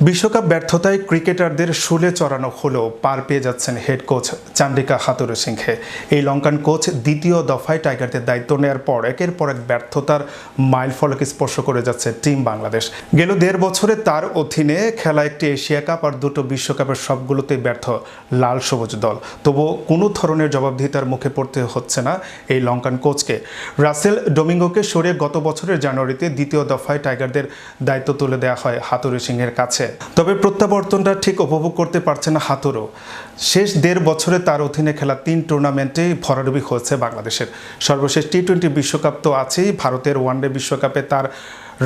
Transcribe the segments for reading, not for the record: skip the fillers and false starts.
বিশ্বকাপ ব্যর্থতায় ক্রিকেটারদের শুলে চড়ানো হলেও পার পেয়ে যাচ্ছেন হেড কোচ চান্ডিকা হাথুরুসিংহে। এই লঙ্কান কোচ দ্বিতীয় দফায় টাইগারদের দায়িত্ব নেওয়ার পর একের পর এক ব্যর্থতার মাইলফলক স্পর্শ করে যাচ্ছে টিম বাংলাদেশ। গেল ১.৫ বছরে তার অধীনে খেলা একটি এশিয়া কাপ আর দুটো বিশ্বকাপের সবগুলোতেই ব্যর্থ লাল সবুজ দল। তবুও কোনো ধরনের জবাবদিহিতার মুখে পড়তে হচ্ছে না এই লঙ্কান কোচকে। রাসেল ডোমিঙ্গোকে সরিয়ে গত বছরের জানুয়ারিতে দ্বিতীয় দফায় টাইগারদের দায়িত্ব তুলে দেওয়া হয় হাথুরুসিংহের কাছে। তবে প্রত্যাবর্তনটা ঠিক উপভোগ করতে পারছে না হাতুরু। শেষ ১.৫ বছরে তার অধীনে খেলা ৩ টুর্নামেন্টেই ভরাডুবি হয়েছে বাংলাদেশের। সর্বশেষ টি-20 বিশ্বকাপ তো আছেই, ভারতের ওয়ানডে বিশ্বকাপে তার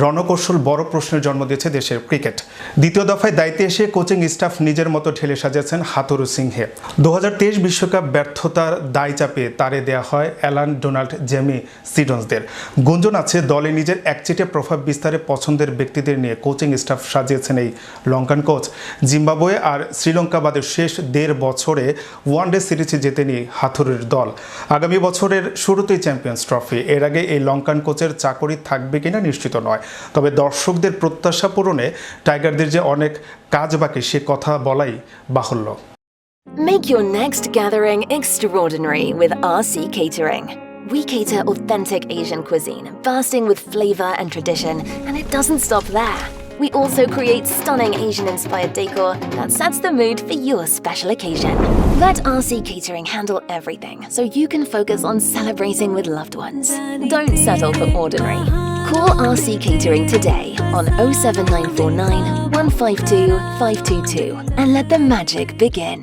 রণকৌশল বড় প্রশ্নের জন্ম দিয়েছে দেশের ক্রিকেট। দ্বিতীয় দফায় দায়িত্বে এসে কোচিং স্টাফ নিজের মতো ঢেলে সাজিয়েছেন হাথুরুসিংহে। ২০২৩ বিশ্বকাপ ব্যর্থতার দায় চাপিয়ে তারে দেয়া হয় অ্যালান ডোনাল্ড জেমি সিডন্সদের। গুঞ্জন আছে দলে নিজের একচেটিয়া প্রভাব বিস্তারে পছন্দের ব্যক্তিদের নিয়ে কোচিং স্টাফ সাজিয়েছেন এই লঙ্কান কোচ। জিম্বাবুয়ে আর শ্রীলঙ্কা বাদের শেষ ১.৫ বছরে ওয়ানডে সিরিজে জেতেনি হাথুরুর দল। আগামী বছরের শুরুতেই চ্যাম্পিয়ন্স ট্রফি। এর আগে এই লঙ্কান কোচের চাকরি থাকবে কিনা নিশ্চিত নয়। তবে দর্শকদের প্রত্যাশা পূরণে টাইগারদের যে অনেক কাজ বাকি সে কথা বলাই বাহুল্য। Make your next gathering extraordinary with RC Catering. We cater authentic Asian cuisine, bursting with flavor and tradition, and it doesn't stop there. We also create stunning Asian-inspired decor that sets the mood for your special occasion. Let RC Catering handle everything so you can focus on celebrating with loved ones. Don't settle for ordinary. Call RC Catering today on 07949 152 522 and let the magic begin.